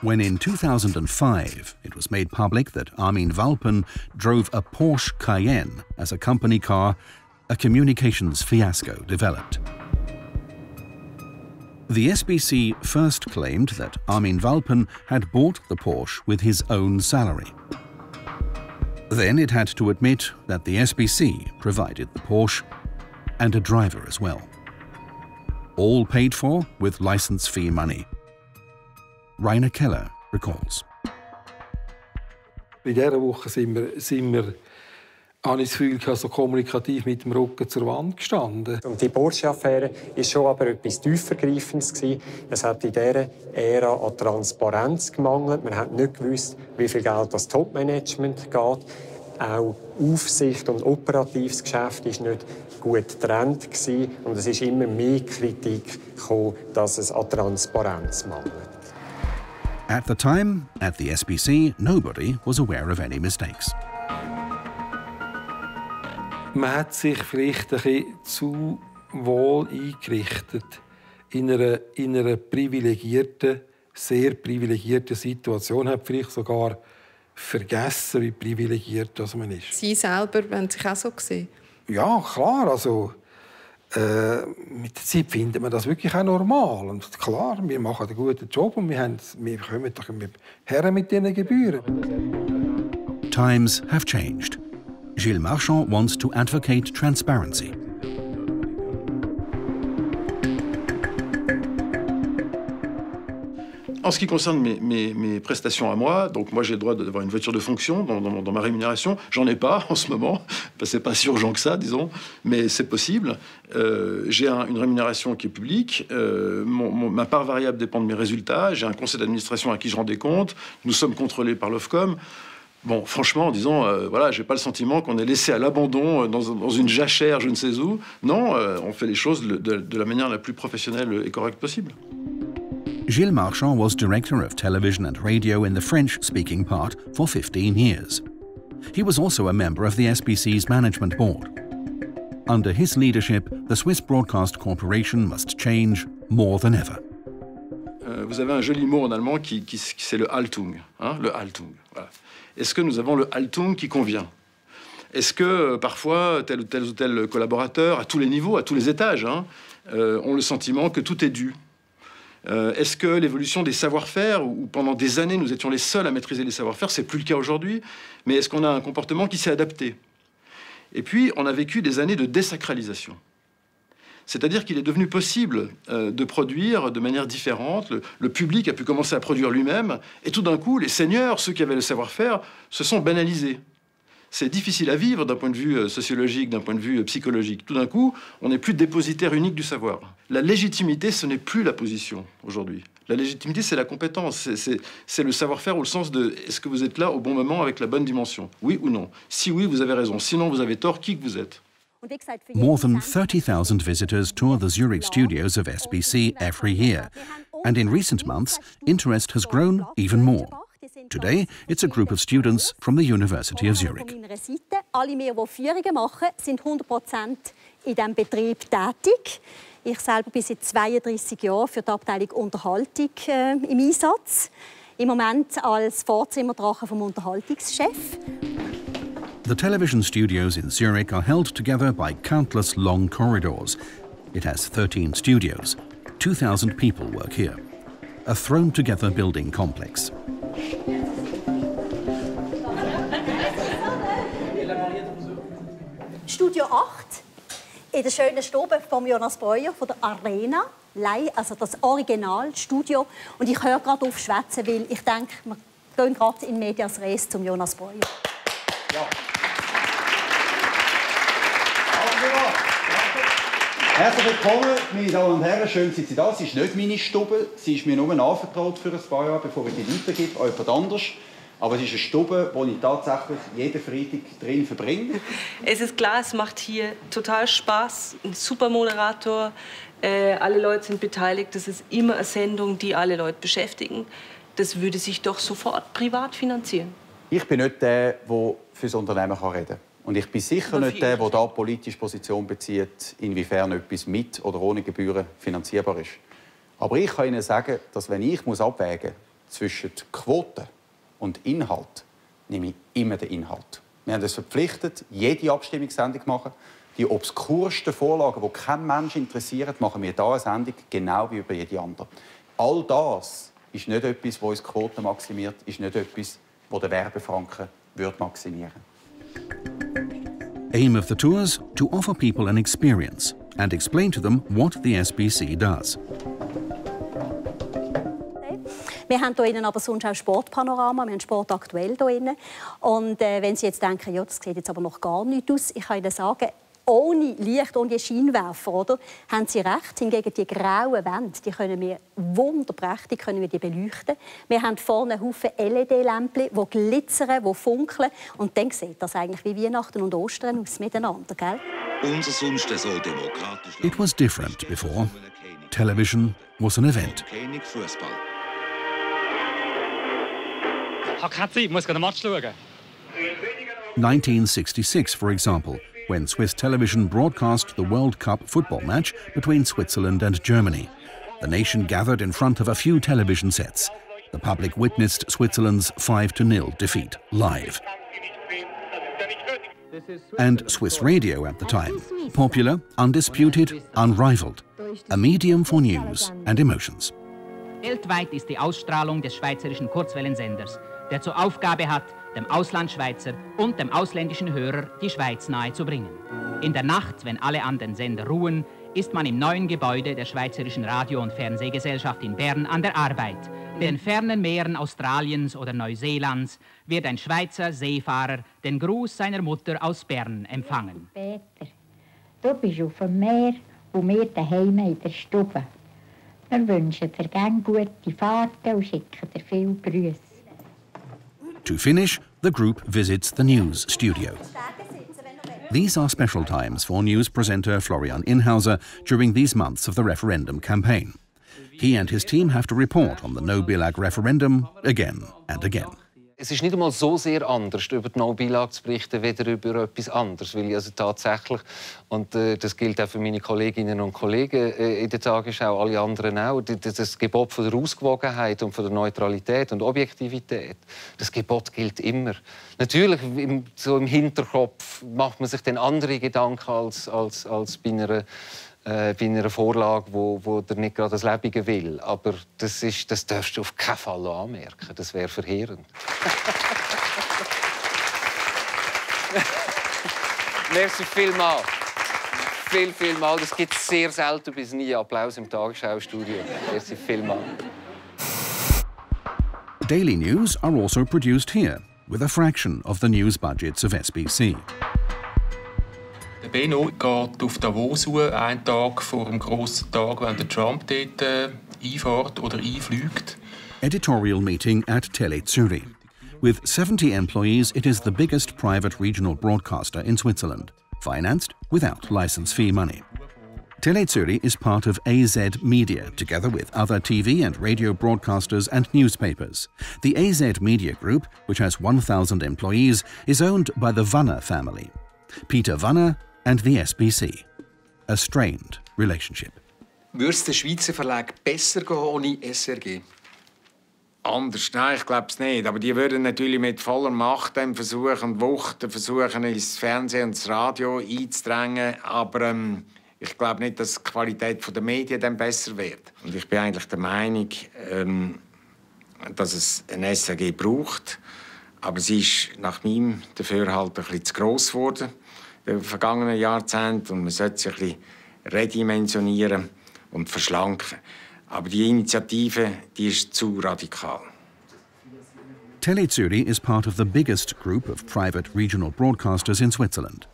When in 2005 it was made public that Armin Walpen drove a Porsche Cayenne as a company car, a communications fiasco developed. The SBC first claimed that Armin Walpen had bought the Porsche with his own salary. Then it had to admit that the SBC provided the Porsche and a driver as well. All paid for with license fee money. Rainer Keller recalls. In dieser Woche sind wir habe ich das Gefühl, so kommunikativ mit dem Rücken zur Wand gestanden. Und die Porsche-Affäre war schon aber etwas tiefergreifendes. Es hat in dieser Ära an Transparenz gemangelt. Man hat nicht gewusst, wie viel Geld das Top-Management geht. Auch Aufsicht und operatives Geschäft war nicht gut getrennt. Und es ist immer mehr Kritik gekommen, dass es an Transparenz mangelt. At the time, at the SBC, nobody was aware of any mistakes. Man hat sich vielleicht ein bisschen zu wohl eingerichtet in einer privilegierten, sehr privilegierten Situation. Man hat vielleicht sogar vergessen, wie privilegiert man ist. Sie selber haben sich auch so gesehen? Ja, klar. Also, mit der Zeit findet man das wirklich auch normal. Und klar, wir machen einen guten Job und wir kommen doch her mit diesen Gebühren. Times have changed. Gilles Marchand wants to advocate transparency. En ce qui concerne mes prestations à moi, donc moi j'ai le droit d'avoir une voiture de fonction dans ma rémunération. J'en ai pas en ce moment, c'est pas si urgent que ça, disons, mais c'est possible. J'ai une rémunération qui est publique. Ma part variable dépend de mes résultats. J'ai un conseil d'administration à qui je rends des comptes. Nous sommes contrôlés par l'OFCOM. Bon, franchement, disons, voilà, j'ai pas le sentiment qu'on est laissé à l'abandon dans une jachère, je ne sais où. Non, on fait les choses de la manière la plus professionnelle et correcte possible. Gilles Marchand was director of television and radio in the French-speaking part for 15 years. He was also a member of the SBC's management board. Under his leadership, the Swiss Broadcast Corporation must change more than ever. Vous avez un joli mot en allemand c'est le Haltung. Hein, le Haltung. Voilà. Est-ce que nous avons le Haltung qui convient? Est-ce que parfois tel ou tel collaborateur, à tous les niveaux, à tous les étages, ont le sentiment que tout est dû? Est-ce que l'évolution des savoir-faire, où pendant des années nous étions les seuls à maîtriser les savoir-faire, c'est plus le cas aujourd'hui, mais est-ce qu'on a un comportement qui s'est adapté? Et puis on a vécu des années de désacralisation. C'est-à-dire qu'il est devenu possible de produire de manière différente. Le public a pu commencer à produire lui-même. Et tout d'un coup, les seigneurs, ceux qui avaient le savoir-faire, se sont banalisés. C'est difficile à vivre d'un point de vue sociologique, d'un point de vue psychologique. Tout d'un coup, on n'est plus dépositaire unique du savoir. La légitimité, ce n'est plus la position aujourd'hui. La légitimité, c'est la compétence. C'est le savoir-faire au sens de « est-ce que vous êtes là au bon moment avec la bonne dimension? Oui ou non? Si oui, vous avez raison. Sinon, vous avez tort. Qui que vous êtes ?» More than 30,000 visitors tour the Zurich studios of SBC every year, and in recent months, interest has grown even more. Today, it's a group of students from the University of Zurich. Alle wir, die Führungen machen, sind 100% in diesem Betrieb tätig. Ich selber bin seit 32 Jahren für die Abteilung Unterhaltung im Einsatz. Im Moment als Vorzimmerdrache vom Unterhaltungschef. The television studios in Zurich are held together by countless long corridors. It has 13 studios. 2,000 people work here. A thrown-together building complex. Studio 8 in der schönen Stube von Jonas Breuer von der Arena, also das Originalstudio. Und ich höre gerade auf schwätzen, weil ich denke, wir gehen gerade in medias res zum Jonas Breuer. Ja. Herzlich willkommen, meine Damen und Herren, schön sind Sie da. Es ist nicht meine Stube, sie ist mir nur anvertraut für ein paar Jahre, bevor ich die weitergebe an jemand anderes. Aber es ist eine Stube, wo ich tatsächlich jeden Freitag drin verbringe. Es ist klar, es macht hier total Spaß. Ein super Moderator, alle Leute sind beteiligt. Das ist immer eine Sendung, die alle Leute beschäftigen. Das würde sich doch sofort privat finanzieren. Ich bin nicht der, der für das Unternehmen reden kann. Und ich bin sicher nicht der, der da politisch Position bezieht, inwiefern etwas mit oder ohne Gebühren finanzierbar ist. Aber ich kann Ihnen sagen, dass wenn ich abwägen muss zwischen Quote und Inhalt, nehme ich immer den Inhalt. Wir haben uns verpflichtet, jede Abstimmungssendung zu machen. Die obskursten Vorlagen, die kein Mensch interessiert, machen wir hier eine Sendung, genau wie über jede andere. All das ist nicht etwas, das uns Quoten maximiert, ist nicht etwas, das den Werbefranken maximieren würde. Aim of the tours, to offer people an experience and explain to them what the SBC does. Wir haben hier aber sonst auch Sportpanorama, wir haben Sport aktuell hier. Und wenn Sie jetzt denken, ja, das sieht jetzt aber noch gar nicht aus, ich kann Ihnen sagen, ohne Licht, ohne Scheinwerfer, oder, haben Sie recht. Hingegen die grauen Wände, die können wir wunderprächtig beleuchten. Wir haben vorne einen Haufen LED-Lämpchen, die glitzern, die funkeln. Und dann sieht das eigentlich wie Weihnachten und Ostern aus miteinander, gell? It was different before. Television was an event. Ich habe keine Zeit, ich muss den Match schauen. 1966, for example, when Swiss television broadcast the World Cup football match between Switzerland and Germany. The nation gathered in front of a few television sets. The public witnessed Switzerland's 5-0 defeat live. And Swiss radio at the time. Popular, undisputed, unrivaled. A medium for news and emotions. Weltweit ist die Ausstrahlung des schweizerischen Kurzwellensenders, der zur Aufgabe hat, dem Auslandschweizer und dem ausländischen Hörer die Schweiz nahezubringen. In der Nacht, wenn alle anderen Sender ruhen, ist man im neuen Gebäude der Schweizerischen Radio- und Fernsehgesellschaft in Bern an der Arbeit. In den fernen Meeren Australiens oder Neuseelands wird ein Schweizer Seefahrer den Gruß seiner Mutter aus Bern empfangen. Peter, du bist auf dem Meer und wir daheim in der Stube. Wir wünschen dir gerne gute Fahrten und schicken dir viele Grüße. To finish, the group visits the news studio. These are special times for news presenter Florian Inhauser during these months of the referendum campaign. He and his team have to report on the no Billag referendum again and again. Es ist nicht einmal so sehr anders, über die NEUE Billag zu berichten, weder über etwas anderes. Weil ich also tatsächlich, und das gilt auch für meine Kolleginnen und Kollegen in der Tagesschau, alle anderen auch, das Gebot von der Ausgewogenheit und von der Neutralität und Objektivität, das Gebot gilt immer. Natürlich, so im Hinterkopf macht man sich dann andere Gedanken als bei einer Vorlage, wo der nicht gerade das Lebige will. Aber das darfst du auf keinen Fall anmerken. Das wäre verheerend. Merci vielmals. Vielmals. Das gibt es sehr selten bis nie. Applaus im Tagesschau-Studio. Merci vielmals. Daily news are also produced here, with a fraction of the news budgets of SBC. Der Benno geht auf Davos einen Tag vor dem grossen Tag, wenn der Trump dort einfährt oder einfliegt. Editorial meeting at Tele Zürich. With 70 employees, it is the biggest private regional broadcaster in Switzerland, financed without license fee money. Tele Zürich is part of AZ Media, together with other TV and radio broadcasters and newspapers. The AZ Media Group, which has 1,000 employees, is owned by the Wanner family. Peter Wanner and the SBC. A strained relationship. Würde es den Schweizer Verlag besser gehen ohne SRG? Anders? Nein, ich glaube es nicht. Aber die würden natürlich mit voller Macht versuchen, WOCHE versuchen, ins Fernsehen und das Radio einzudrängen. Aber ich glaube nicht, dass die Qualität der Medien dann besser wird. Und ich bin eigentlich der Meinung, dass es ein SRG braucht. Aber sie ist nach meinem Dafürhalten ein bisschen zu gross geworden in den vergangenen Jahrzehnten. Und man sollte sie ein bisschen redimensionieren und verschlanken. Aber die Initiative, die ist zu radikal. Tele Zürich is part of the biggest group of private regional broadcasters in Switzerland.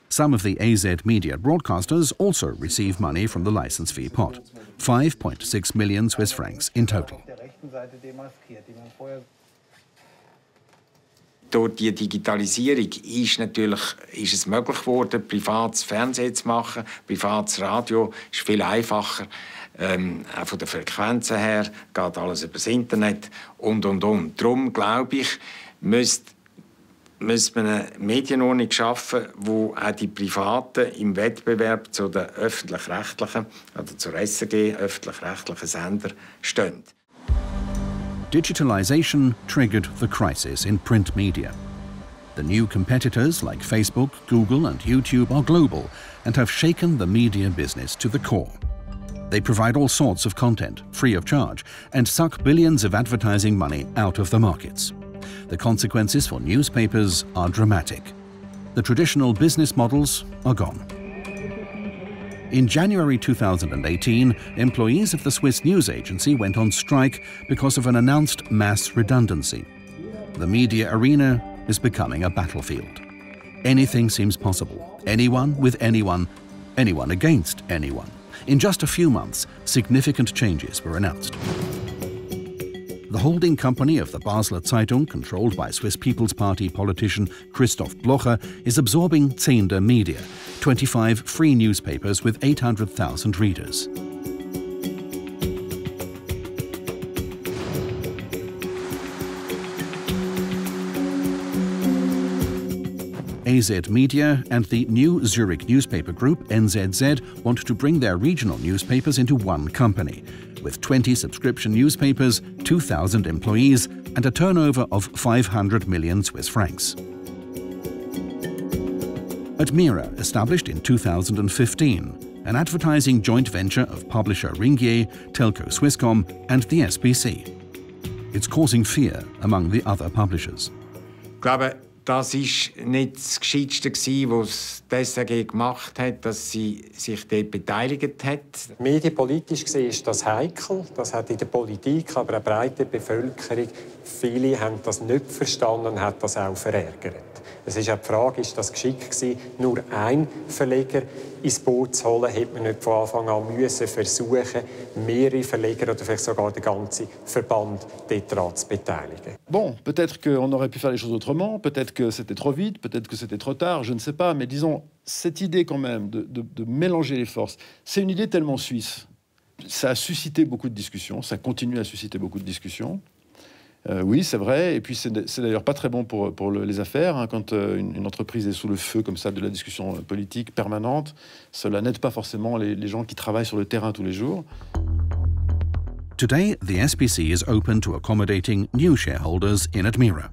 Some of the AZ Media broadcasters also receive money from the license fee pot, 5.6 million Swiss francs in total. Durch die Digitalisierung ist es möglich geworden, privates Fernsehen zu machen. Privates Radio ist viel einfacher. Auch von den Frequenzen her geht alles über das Internet und. Darum, glaube ich, müsste man eine Medienordnung schaffen, wo auch die Privaten im Wettbewerb zu den öffentlich-rechtlichen, oder zur SRG, öffentlich-rechtlichen Sender stehen. Digitalization triggered the crisis in print media. The new competitors like Facebook, Google and YouTube are global and have shaken the media business to the core. They provide all sorts of content, free of charge, and suck billions of advertising money out of the markets. The consequences for newspapers are dramatic. The traditional business models are gone. In January 2018, employees of the Swiss news agency went on strike because of an announced mass redundancy. The media arena is becoming a battlefield. Anything seems possible. Anyone with anyone, anyone against anyone. In just a few months, significant changes were announced. The holding company of the Basler Zeitung, controlled by Swiss People's Party politician Christoph Glocke, is absorbing Zehnder Media, 25 free newspapers with 800,000 readers. AZ Media and the new Zurich newspaper group NZZ want to bring their regional newspapers into one company, with 20 subscription newspapers, 2,000 employees and a turnover of 500 million Swiss francs. At Mehr, established in 2015, an advertising joint venture of publisher Ringier, Telco Swisscom and the SBC. It's causing fear among the other publishers. Ich glaube, das war nicht das Gescheiteste, was die SRG gemacht hat, dass sie sich dort beteiligt hat. Medienpolitisch gesehen ist das heikel. Das hat in der Politik, aber auch breite Bevölkerung, viele haben das nicht verstanden und hat das auch verärgert. Es ist auch die Frage, ist das geschickt gewesen, nur einen Verleger ins Boot zu holen? Hätte man nicht von Anfang an müssen versuchen, mehrere Verleger oder vielleicht sogar den ganzen Verband daran zu beteiligen? Bon, peut-être qu'on aurait pu faire les choses autrement, peut-être que c'était trop vite, peut-être que c'était trop tard, je ne sais pas, mais disons, cette idée quand même de mélanger les forces, c'est une idée tellement suisse. Ça a suscité beaucoup de discussions, ça continue à susciter beaucoup de discussions. Oui, c'est vrai. Et puis, c'est d'ailleurs pas très bon pour les affaires. Hein, quand une entreprise est sous le feu comme ça de la discussion politique permanente, cela n'aide pas forcément les gens qui travaillent sur le terrain tous les jours. Today, the SPC is open to accommodating new shareholders in Admira.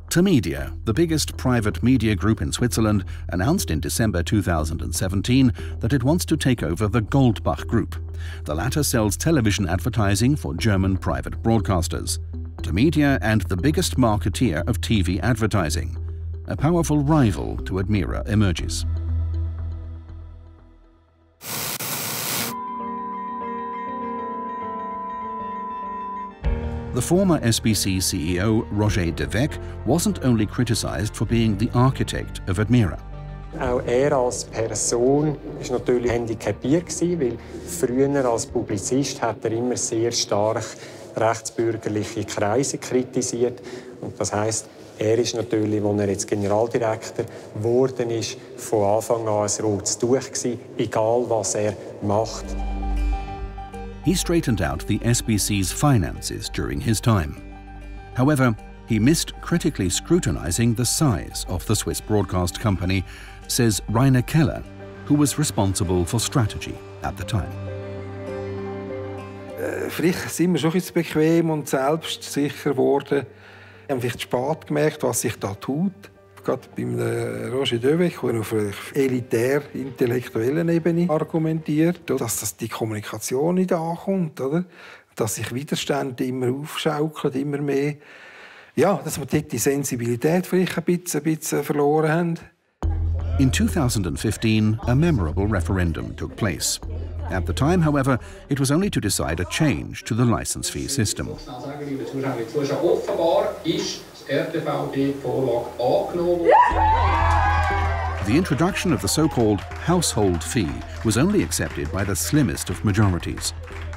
Tamedia, the biggest private media group in Switzerland, announced in December 2017 that it wants to take over the Goldbach Group. The latter sells television advertising for German private broadcasters. Tamedia and the biggest marketeer of TV advertising. A powerful rival to Admira emerges. The former SPC CEO Roger de Weck wasn't only criticised for being the architect of Admira. Auch als Person war natürlich handicapiert, weil früher als Publizist hat immer sehr stark rechtsbürgerliche Kreise kritisiert. Und das heisst, ist natürlich, als jetzt Generaldirektor geworden ist, von Anfang an ein rotes Tuch gewesen, egal was macht. He straightened out the SPC's finances during his time. However, he missed critically scrutinizing the size of the Swiss broadcast company, says Rainer Keller, who was responsible for strategy at the time. Vielleicht sind wir schon ein bisschen bequem und selbstsicher geworden. Wir haben vielleicht spät gemerkt, was sich da tut. Gerade beim Roger de Weck, der auf einer elitär-intellektuellen Ebene argumentiert, dass die Kommunikation nicht ankommt, oder? Dass sich Widerstände immer aufschaukeln, immer mehr. Ja, dass wir dort die Sensibilität vielleicht ein bisschen verloren haben. In 2015, a memorable referendum took place. At the time, however, it was only to decide a change to the license fee system. The introduction of the so-called household fee was only accepted by the slimmest of majorities,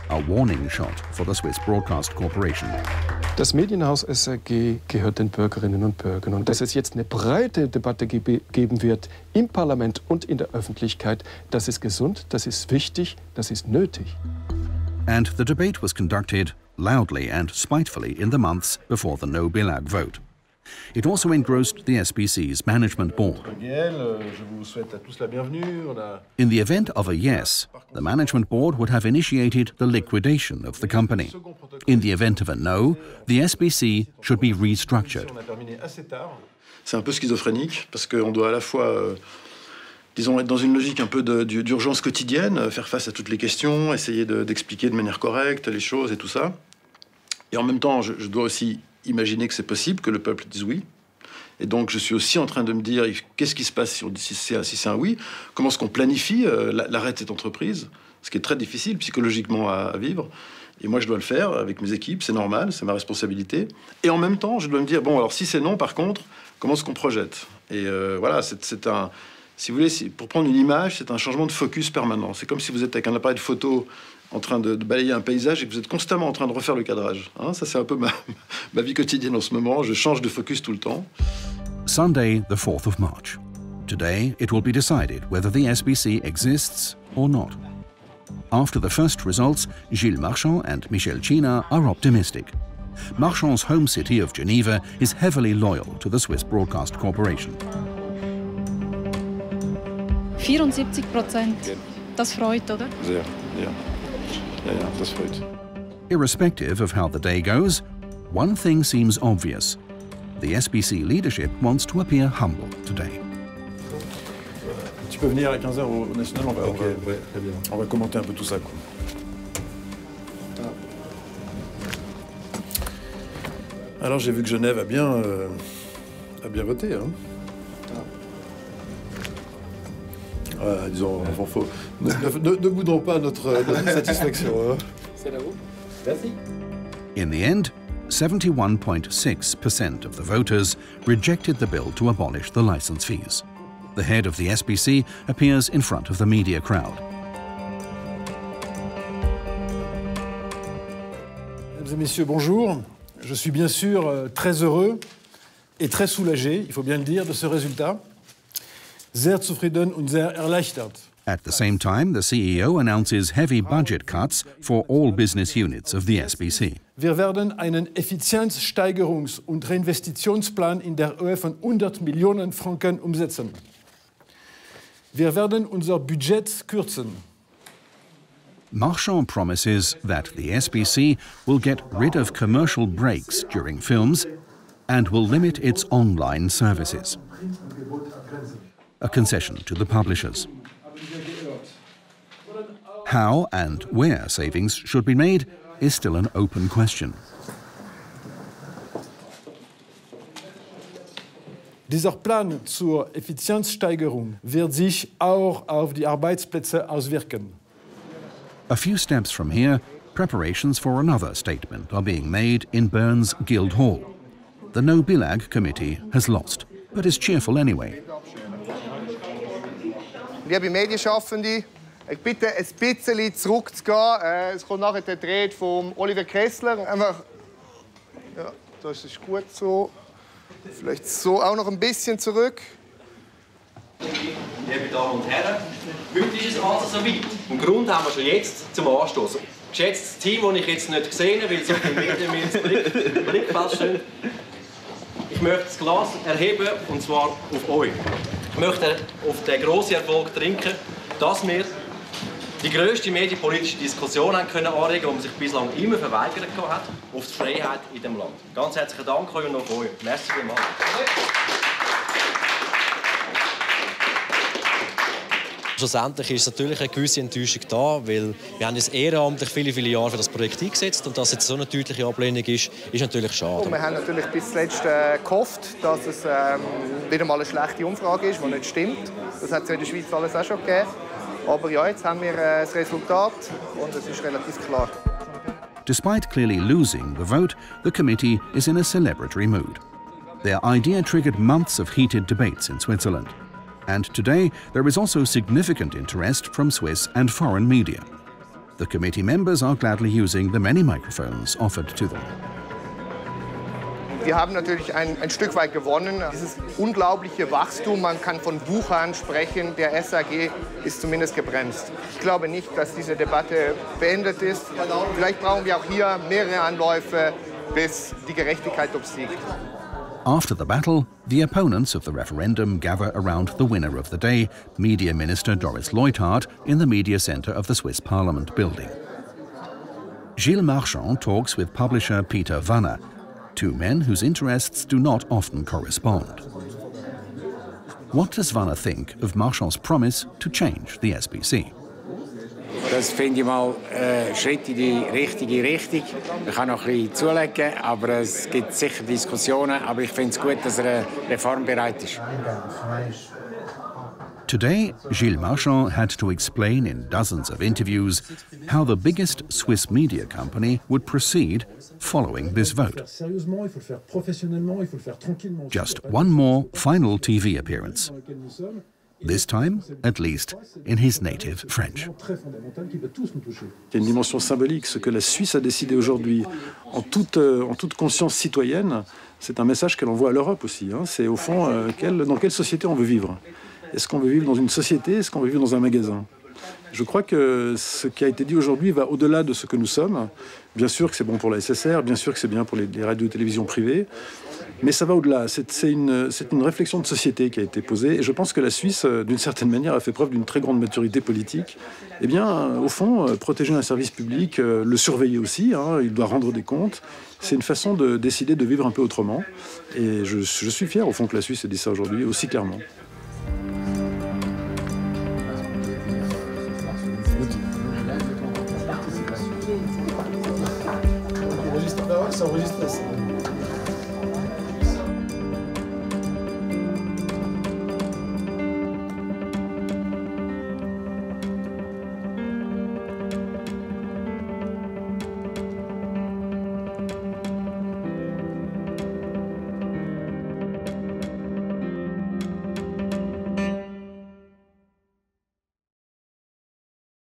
a warning shot for the Swiss Broadcast Corporation. Das Medienhaus SRG gehört den Bürgerinnen und Bürgern. Und dass es jetzt eine breite Debatte geben wird im Parlament und in der Öffentlichkeit, das ist gesund, das ist wichtig, das ist nötig. And the debate was conducted loudly and spitefully in the months before the no Billag vote. It also engrossed the SPC's management board. In the event of a yes, the management board would have initiated the liquidation of the company. In the event of a no, the SPC should be restructured. C'est un peu schizophrénique parce qu'on doit à la fois, disons, être dans une logique un peu d'urgence quotidienne, faire face à toutes les questions, essayer d'expliquer de manière correcte les choses et tout ça. Et en même temps, je dois aussi imaginer que c'est possible que le peuple dise oui. Et donc, je suis aussi en train de me dire, qu'est-ce qui se passe si c'est un oui? Comment est-ce qu'on planifie l'arrêt de cette entreprise? Ce qui est très difficile psychologiquement à vivre. Et moi, je dois le faire avec mes équipes, c'est normal, c'est ma responsabilité. Et en même temps, je dois me dire, bon, alors si c'est non, par contre, comment est-ce qu'on projette? Et voilà, c'est un... Si vous voulez, pour prendre une image, c'est un changement de focus permanent. C'est comme si vous êtes avec un appareil de photo en train de balayer un paysage et que vous êtes constamment en train de refaire le cadrage. Hein, ça, c'est un peu ma vie quotidienne en ce moment. Je change de focus tout le temps. Sunday, the 4th of March. Today, it will be decided whether the SPC exists or not. After the first results, Gilles Marchand and Michel China are optimistic. Marchand's home city of Geneva is heavily loyal to the Swiss Broadcast Corporation. 74%. Das freut, oder? Sehr, ja. Ja, das freut. Irrespective of how the day goes, one thing seems obvious. The SPC leadership wants to appear humble today. Tu peux venir à 15h au National, on va commenter un peu tout ça, quoi. Alors j'ai vu que Genève a bien voté, hein. Disons, ne boudons pas notre satisfaction. Hein. C'est à vous. Merci. In the end, 71.6% of the voters rejected the bill to abolish the license fees. The head of the SPC appears in front of the media crowd. Mesdames et messieurs, bonjour. Je suis bien sûr très heureux et très soulagé, il faut bien le dire, de ce résultat. Sehr zufrieden und sehr erleichtert. At the same time, the CEO announces heavy budget cuts for all business units of the SBC. Wir werden einen Effizienzsteigerungs- und Reinvestitionsplan in der Höhe von 100 Millionen Franken umsetzen. Wir werden unser Budget kürzen. Marchand promises that the SBC will get rid of commercial breaks during films and will limit its online services. A concession to the publishers. How and where savings should be made is still an open question. Dieser Plan zur Effizienzsteigerung wird sich auch auf die Arbeitsplätze auswirken. A few steps from here, preparations for another statement are being made in Bern's Guildhall. The No Billag committee has lost, but is cheerful anyway. Liebe Medienschaffende, ich bitte ein bisschen zurückzugehen. Es kommt nachher der Rede von Oliver Kessler. Einfach, ja, das ist gut so. Vielleicht so auch noch ein bisschen zurück. Liebe Damen und Herren, heute ist es also soweit. Im Grunde haben wir schon jetzt zum Anstoß. Geschätztes Team, das ich jetzt nicht gesehen habe, weil sie auf den Medien mir ins Blickfeld stehen. Ich möchte das Glas erheben, und zwar auf euch. Ich möchte auf den grossen Erfolg trinken, dass wir die grösste medienpolitische Diskussion anregen können, die man sich bislang immer verweigert hat, auf die Freiheit in diesem Land. Ganz herzlichen Dank euch und noch euch. Merci vielmals. Schlussendlich ist natürlich eine gewisse Enttäuschung da, weil wir haben uns ehrenamtlich viele Jahre für das Projekt eingesetzt und dass jetzt so eine deutliche Ablehnung ist natürlich schade. Und wir haben natürlich bis zuletzt gehofft, dass es wieder mal eine schlechte Umfrage ist, die nicht stimmt. Das hat es ja in der Schweiz alles auch schon gegeben. Aber ja, jetzt haben wir das Resultat und es ist relativ klar. Despite clearly losing the vote, the committee is in a celebratory mood. Their idea triggered months of heated debates in Switzerland. And today, there is also significant interest from Swiss and foreign media. The committee members are gladly using the many microphones offered to them. Wir haben natürlich ein Stück weit gewonnen. Dieses unglaubliche Wachstum, man kann von Wuchern sprechen, der SRG ist zumindest gebremst. Ich glaube nicht, dass diese Debatte beendet ist. Vielleicht brauchen wir auch hier mehrere Anläufe, bis die Gerechtigkeit obsiegt. After the battle, the opponents of the referendum gather around the winner of the day, Media Minister Doris Leuthard, in the media centre of the Swiss Parliament building. Gilles Marchand talks with publisher Peter Wanner, two men whose interests do not often correspond. What does Wanner think of Marchand's promise to change the SBC? Das finde ich mal ein Schritt in die richtige Richtung. Man kann noch ein bisschen zulegen, aber es gibt sicher Diskussionen. Aber ich finde es gut, dass er reformbereit ist. Today, Gilles Marchand had to explain in dozens of interviews how the biggest Swiss media company would proceed following this vote. Just one more final TV appearance. This time, at least, in his native French. Il y a une dimension symbolique. Ce que la Suisse a décidé aujourd'hui, en toute conscience citoyenne, c'est un message qu'elle envoie à l'Europe aussi. C'est au fond, dans quelle société on veut vivre. Est-ce qu'on veut vivre dans une société? Est-ce qu'on veut vivre dans un magasin? Je crois que ce qui a été dit aujourd'hui va au-delà de ce que nous sommes. Bien sûr que c'est bon pour la SSR, bien sûr que c'est bien pour les radios et télévisions privées, mais ça va au-delà. C'est une réflexion de société qui a été posée, et je pense que la Suisse, d'une certaine manière, a fait preuve d'une très grande maturité politique. Eh bien, au fond, protéger un service public, le surveiller aussi, il doit rendre des comptes, c'est une façon de décider de vivre un peu autrement. Et je suis fier, au fond, que la Suisse ait dit ça aujourd'hui aussi clairement. Ça enregistre ça.